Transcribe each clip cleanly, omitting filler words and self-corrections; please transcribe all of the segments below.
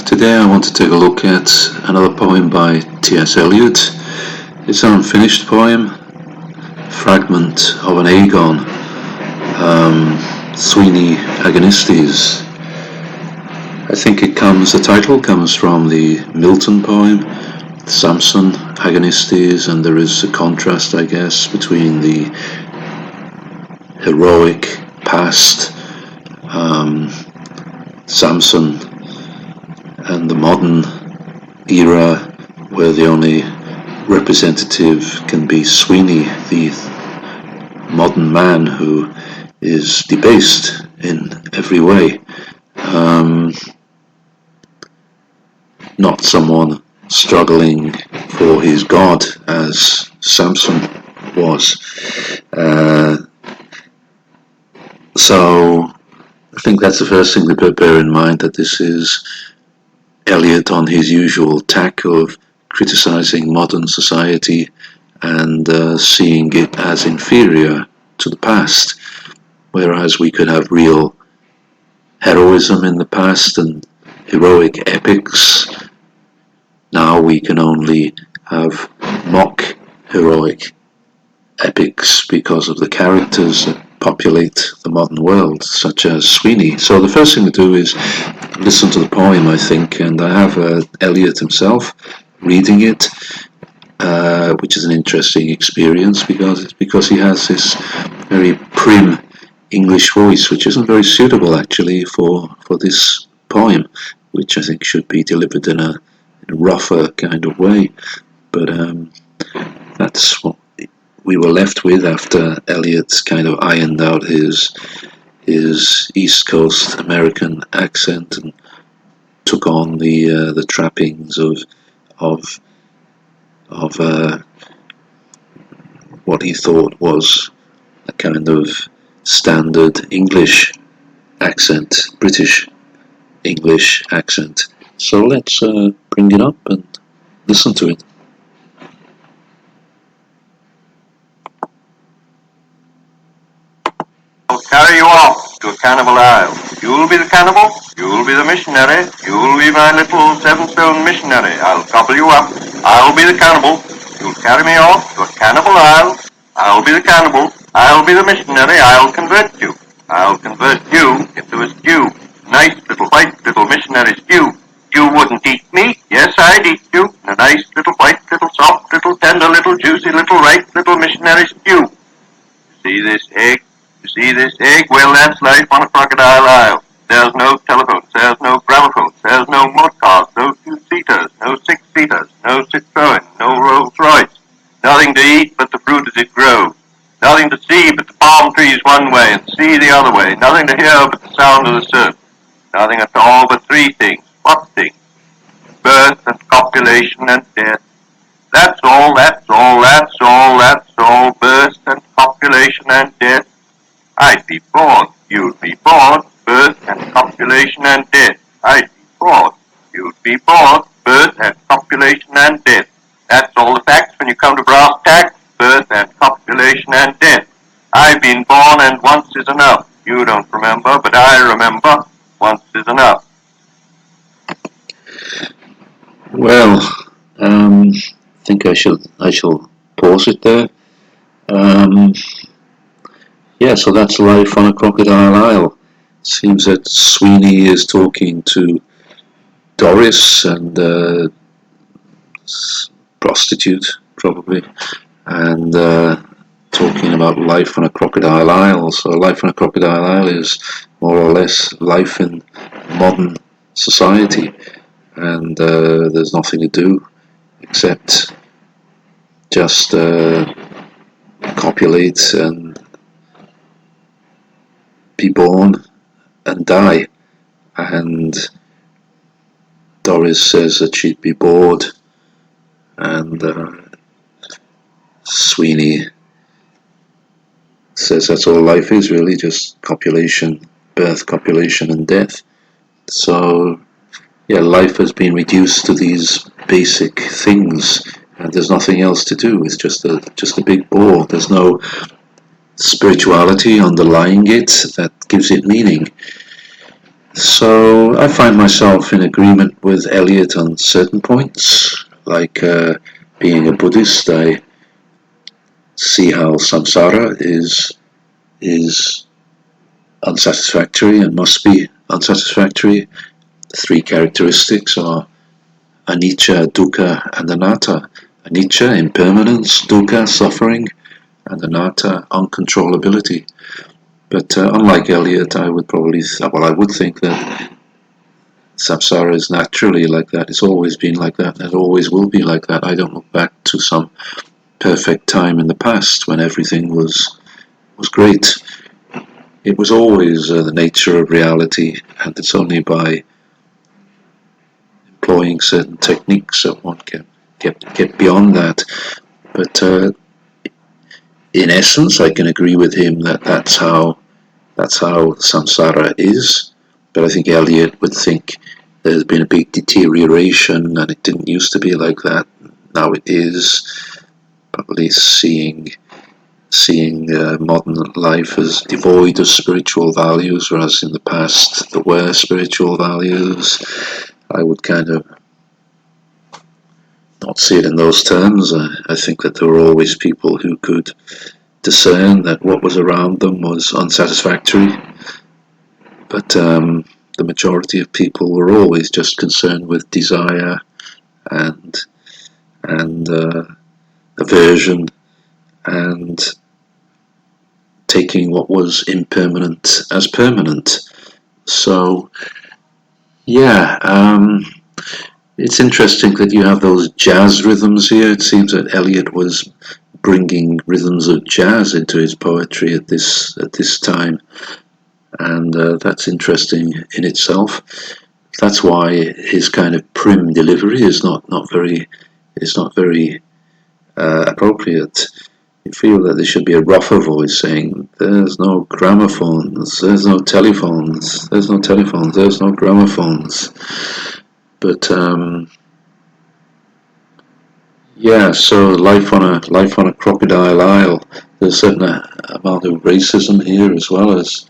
Today I want to take a look at another poem by T.S. Eliot. It's an unfinished poem, Fragment of an Agon, SWEENEY Agonistes. I think the title comes from the Milton poem, Samson Agonistes, and there is a contrast, I guess, between the heroic past Samson and the modern era where the only representative can be Sweeney, the modern man who is debased in every way. Not someone struggling for his God as Samson was. So I think that's the first thing to bear in mind, that this is Eliot on his usual tack of criticizing modern society and seeing it as inferior to the past, whereas we could have real heroism in the past and heroic epics. Now we can only have mock heroic epics because of the characters that populate the modern world, such as Sweeney. So the first thing to do is listen to the poem, I think, and I have Eliot himself reading it, which is an interesting experience because he has this very prim English voice, which isn't very suitable actually for this poem, which I think should be delivered in a rougher kind of way. But that's what we were left with after Eliot kind of ironed out his East Coast American accent and took on the trappings of what he thought was a kind of standard English accent, British English accent. So let's bring it up and listen to it. I'll carry you off to a cannibal isle. You'll be the cannibal, you'll be the missionary, you'll be my little 7-stone missionary. I'll gobble you up, I'll be the cannibal, you'll carry me off to a cannibal isle. I'll be the cannibal, I'll be the missionary, I'll convert you into a stew. Nice little white little missionary stew. You wouldn't eat me, yes I'd eat you, in a nice little white little soft little tender little juicy little ripe little missionary stew. See this egg? You see this egg? Well, that's life on a crocodile isle. There's no telephones, there's no gramophones, there's no motor cars, no two-seaters, no six-seaters, no Citroen, no Rolls-Royce. Nothing to eat but the fruit as it grows. Nothing to see but the palm trees one way and the sea the other way. Nothing to hear but the sound of the surf. Nothing at all but three things. What things? Birth and copulation and death. That's all, that's all, that's all, that's all. Birth and copulation and death. I'd be born, you'd be born, birth and copulation and death. I'd be born, you'd be born, birth and copulation and death. That's all the facts when you come to brass tacks, birth and copulation and death. I've been born and once is enough. You don't remember, but I remember. Once is enough. Well, I think I shall pause it there. Yeah, so that's life on a crocodile isle. It seems that Sweeney is talking to Doris, and prostitute probably, and talking about life on a crocodile isle. So life on a crocodile isle is more or less life in modern society, and there's nothing to do except just copulate and be born and die. And Doris says that she'd be bored, and Sweeney says that's all life is, really, just copulation, birth, copulation and death. So yeah, life has been reduced to these basic things, and there's nothing else to do. It's just a big bore. There's no spirituality underlying it that gives it meaning. So I find myself in agreement with Eliot on certain points, like being a Buddhist. I see how samsara is unsatisfactory and must be unsatisfactory. The three characteristics are anicca, dukkha, and anatta. Anicca, impermanence; dukkha, suffering; and anatta, uncontrollability. But unlike Eliot, I would I would think that samsara is naturally like that. It's always been like that, and it always will be like that. I don't look back to some perfect time in the past when everything was great. It was always the nature of reality, and it's only by employing certain techniques that one can get beyond that. But in essence, I can agree with him that that's how samsara is. But I think Eliot would think there's been a big deterioration, and it didn't used to be like that. Now it is. Probably seeing modern life as devoid of spiritual values, whereas in the past there were spiritual values. I would kind of not see it in those terms. I think that there were always people who could discern that what was around them was unsatisfactory, but the majority of people were always just concerned with desire and and aversion and taking what was impermanent as permanent. So yeah, it's interesting that you have those jazz rhythms here. It seems that Eliot was bringing rhythms of jazz into his poetry at this time, and that's interesting in itself. That's why his kind of prim delivery is not very appropriate. You feel that there should be a rougher voice saying, "There's no gramophones, there's no telephones, there's no telephones, there's no gramophones." But yeah, so life on a crocodile isle. There's a certain amount of racism here as well as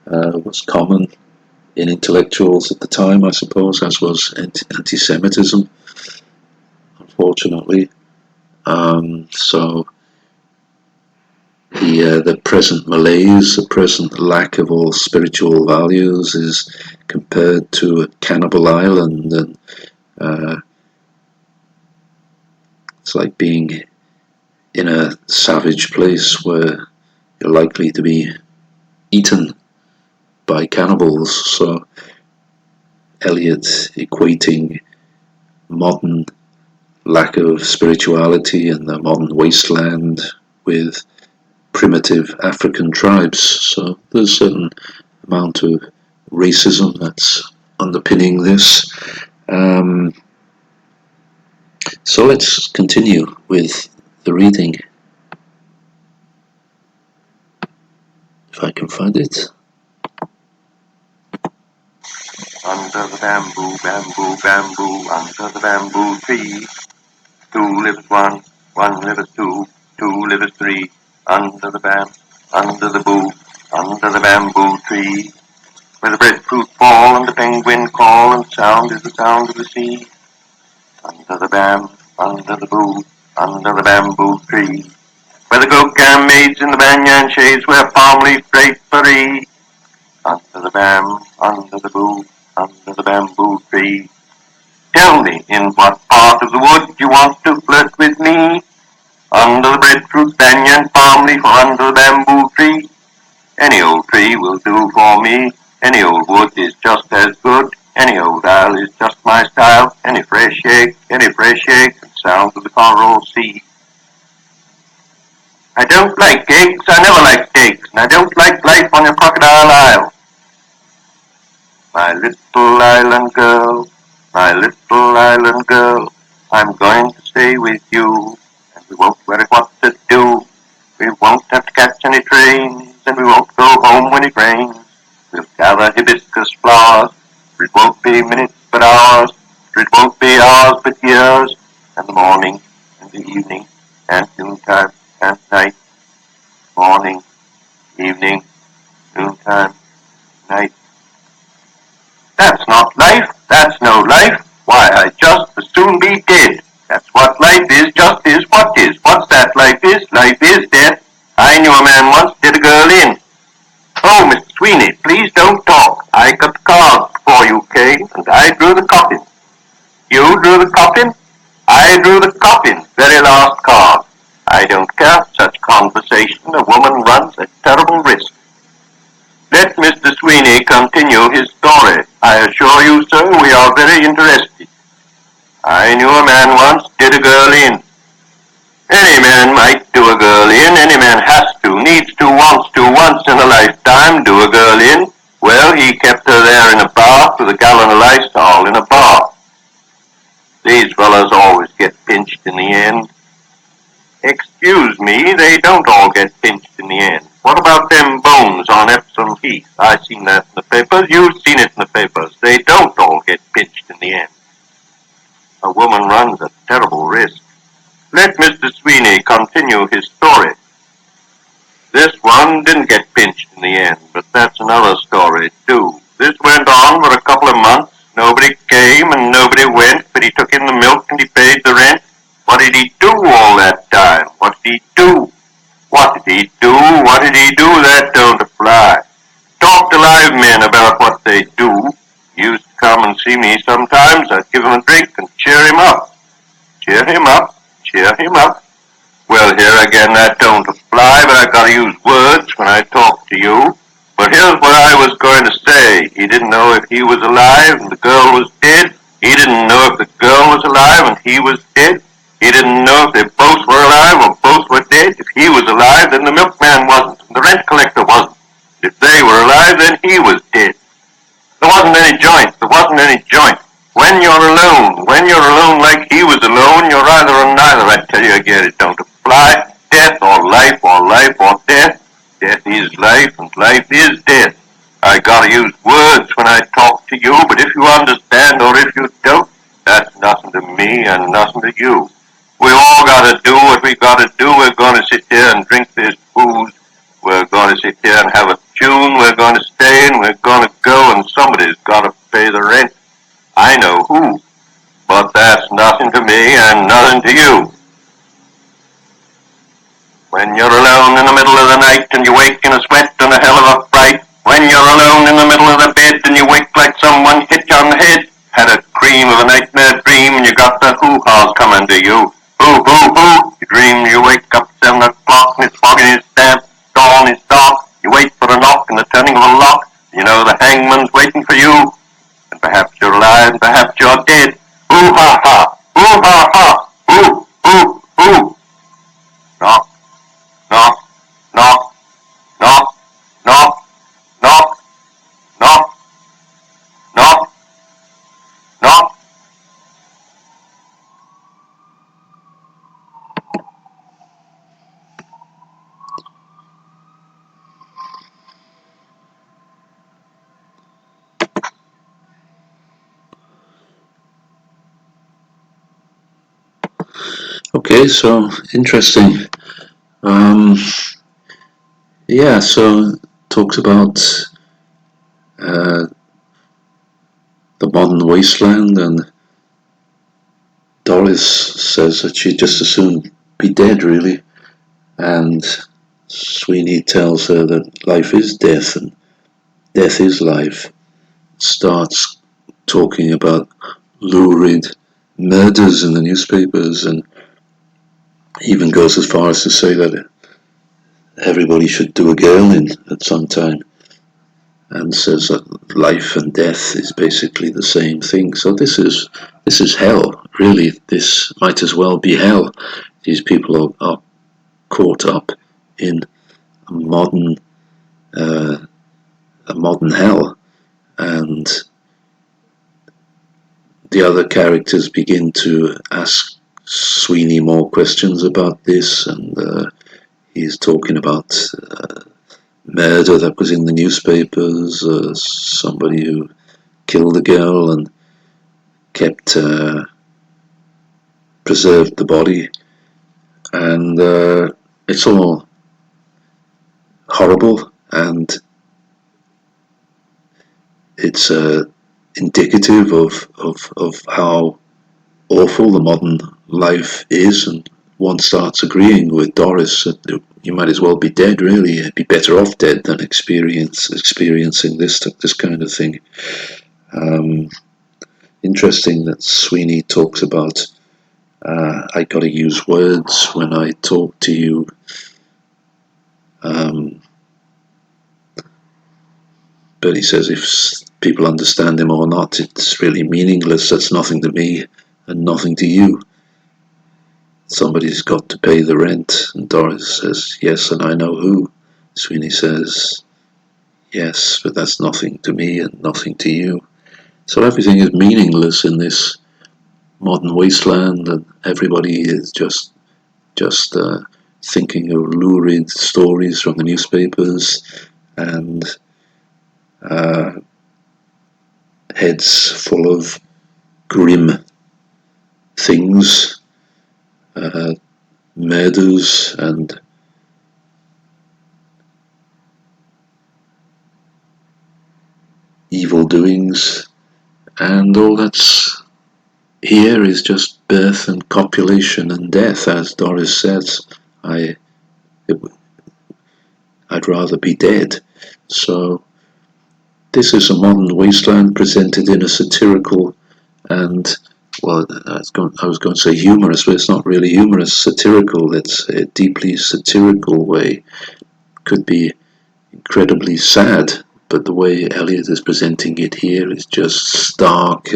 was common in intellectuals at the time, I suppose, as was anti-Semitism, unfortunately. So the present malaise, the present lack of all spiritual values, is compared to a cannibal island, and it's like being in a savage place where you're likely to be eaten by cannibals. So Eliot equating modern lack of spirituality and the modern wasteland with primitive African tribes. So there's a certain amount of racism that's underpinning this. Um, so let's continue with the reading, if I can find it. Under the bamboo, bamboo, bamboo, under the bamboo tree. Two lives one, one lives two, two lives three. Under the under the under the bamboo tree. Where the breadfruit fall and the penguin call and sound is the sound of the sea. Under the under the under the bamboo tree. Where the goat gam maids in the banyan shades wear palm leaf drapery. Under the under the under the bamboo tree. Tell me, in what part of the wood you want to flirt with me? Under the breadfruit, banyan, palm leaf, or under the bamboo tree? Any old tree will do for me. Any old wood is just as good. Any old isle is just my style. Any fresh egg, and sounds of the coral sea. I don't like eggs, I never liked eggs, and I don't like life on your crocodile isle. My little island girl, my little island girl, I'm going to stay with you, and we won't worry what to do. We won't have to catch any trains, and we won't go home when it rains. We'll gather hibiscus flowers, for it won't be minutes but hours, for it won't be hours but years, and the morning, and the evening, and noontime, and night, morning, evening, noontime, night. That's not life. That's no life. Why, I'd just as soon be dead. That's what life is, just is what is. What's that life is? Life is death. I knew a man once did a girl in. Oh, Mr. Sweeney, please don't talk. I got the cards before you came, and I drew the coffin. You drew the coffin? I drew the coffin, very last card. I don't care such conversation. A woman runs a terrible risk. Let Mr. Sweeney continue his story. I assure you, sir, we are very interested. I knew a man once did a girl in. Any man might do a girl in. Any man has to, needs to, wants to, once in a lifetime do a girl in. Well, he kept her there in a bath with a gallon of Lysol in a bath. These fellows always get pinched in the end. Excuse me, they don't all get pinched in the end. What about them bones on Epsom Heath? I seen that in the papers. You've seen it in the papers. They don't all get pinched in the end. A woman runs a terrible risk. Let Mr. Sweeney continue his story. This one didn't get pinched in the end, but that's another story, too. This went on for a couple of months. Nobody came and nobody went, but he took in the milk and he paid the rent. What did he do all that time? What did he do? What did he do? What did he do? That don't apply. Talk to live men about what they do. He used to come and see me sometimes. I'd give him a drink and cheer him up. Cheer him up. Cheer him up. Well, here again, that don't apply, but I gotta use words when I talk to you. But here's what I was going to say. He didn't know if he was alive and the girl was dead. He didn't know if the girl was alive and he was dead. He didn't know if they both were alive or both were dead. If he was alive, then the milkman wasn't, and the rent collector wasn't. If they were alive, then he was dead. There wasn't any joint. There wasn't any joint. When you're alone like he was alone, you're either or neither. I tell you again, it don't apply. Death or life or life or death. Death is life and life is death. I gotta use words when I talk to you, but if you understand or if you don't, that's nothing to me and nothing to you. We all gotta do what we gotta do. We're gonna sit here and drink this booze. We're gonna sit here and have a tune. We're gonna stay and we're gonna go, and somebody's gotta pay the rent. I know who, but that's nothing to me and nothing to you. When you're alone in the middle of the night and you wake in a sweat and a hell of a fright. When you're alone in the middle of the bed and you wake like someone hit you on the head. Had a cream of a nightmare dream and you got the hoo-haws coming to you. Hoo-hoo-hoo. You dream you wake up 7 o'clock and it's foggy and it's damp. Dawn is dark. You wait for a knock and the turning of a lock. You know the hangman's waiting for you. And perhaps you're alive and perhaps you're dead. Ooh-ha-ha. Ooh-ha-ha. Ooh-ooh-ooh. Knock. Knock, knock, knock, knock, knock, knock, knock, knock. Okay, so interesting. Um, yeah, so talks about uh, the modern wasteland, and Doris says that she'd just as soon be dead, really. And Sweeney tells her that life is death and death is life. Starts talking about lurid murders in the newspapers, and even goes as far as to say that everybody should do a girl in at some time, and says that life and death is basically the same thing. So this is hell, really. This might as well be hell. These people are caught up in a modern hell, and the other characters begin to ask Sweeney more questions about this, and he's talking about murder that was in the newspapers, somebody who killed a girl and kept preserved the body, and it's all horrible, and it's indicative of how awful the modern life is, and one starts agreeing with Doris that you might as well be dead, really. You'd be better off dead than experiencing this kind of thing. Interesting that Sweeney talks about I got to use words when I talk to you. But he says if people understand him or not, it's really meaningless. That's nothing to me and nothing to you. Somebody's got to pay the rent. And Doris says, yes, and I know who. Sweeney says, yes, but that's nothing to me and nothing to you. So everything is meaningless in this modern wasteland, and everybody is just thinking of lurid stories from the newspapers, and heads full of grim things, murders and evil doings, and all that's here is just birth and copulation and death, as Doris says. I'd rather be dead. So this is a modern wasteland presented in a satirical and, well, I was going to say humorous, but it's not really humorous. Satirical. It's a deeply satirical way. Could be incredibly sad, but the way Eliot is presenting it here is just stark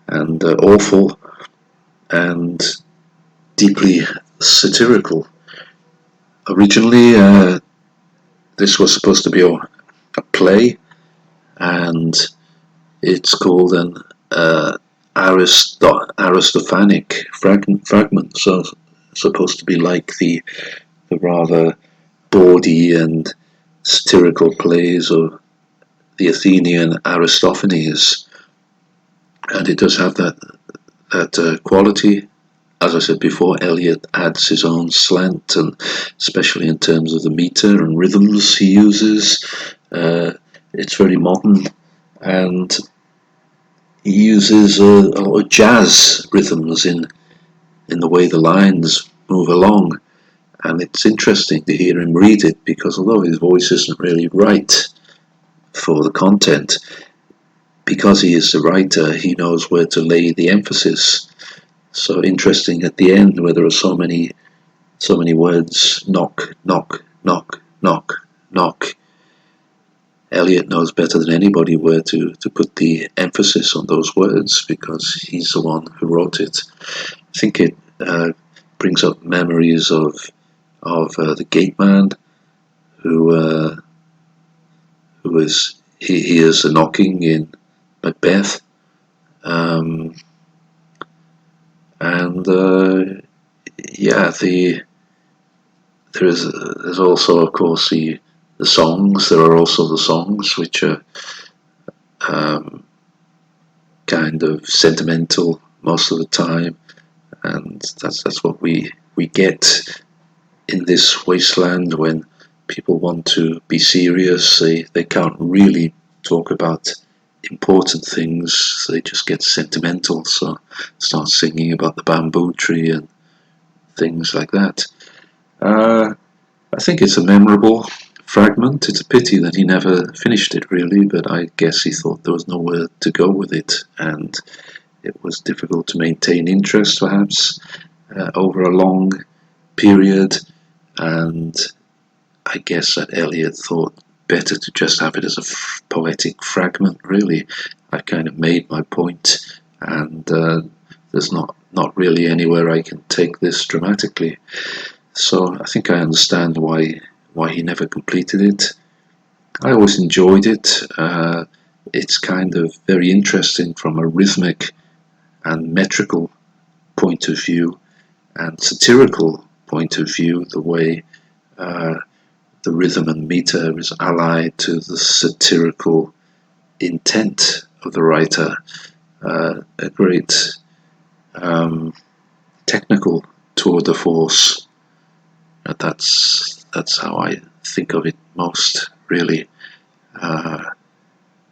and awful and deeply satirical. Originally, this was supposed to be a play, and it's called an Aristophanic fragment, so supposed to be like the rather bawdy and satirical plays of the Athenian Aristophanes, and it does have that quality. As I said before, Eliot adds his own slant, and especially in terms of the meter and rhythms he uses. It's very modern, and he uses a lot of jazz rhythms in the way the lines move along. And it's interesting to hear him read it, because although his voice isn't really right for the content, because he is the writer, he knows where to lay the emphasis. So interesting at the end, where there are so many words: knock, knock, knock, knock, knock. Eliot knows better than anybody where to put the emphasis on those words, because he's the one who wrote it. I think it brings up memories of the gateman who hears the knocking in Macbeth, and yeah, there's also, of course, the songs. There are also the songs which are kind of sentimental most of the time, and that's what we get in this wasteland. When people want to be serious, they can't really talk about important things. They just get sentimental, so start singing about the bamboo tree and things like that. I think it's a memorable fragment. It's a pity that he never finished it, really, but I guess he thought there was nowhere to go with it, and it was difficult to maintain interest, perhaps, over a long period, and I guess that Eliot thought better to just have it as a poetic fragment, really. I kind of made my point, and there's not really anywhere I can take this dramatically. So I think I understand why he never completed it. I always enjoyed it. It's kind of very interesting from a rhythmic and metrical point of view and satirical point of view, the way the rhythm and meter is allied to the satirical intent of the writer. A great technical tour de force. That's how I think of it most, really.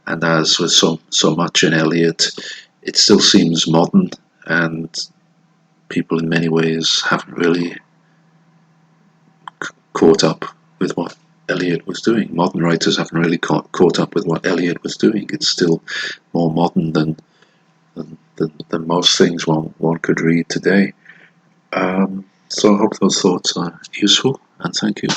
And as with so much in Eliot, it still seems modern, and people in many ways haven't really caught up with what Eliot was doing. Modern writers haven't really caught up with what Eliot was doing. It's still more modern than most things one could read today. So I hope those thoughts are useful, and thank you.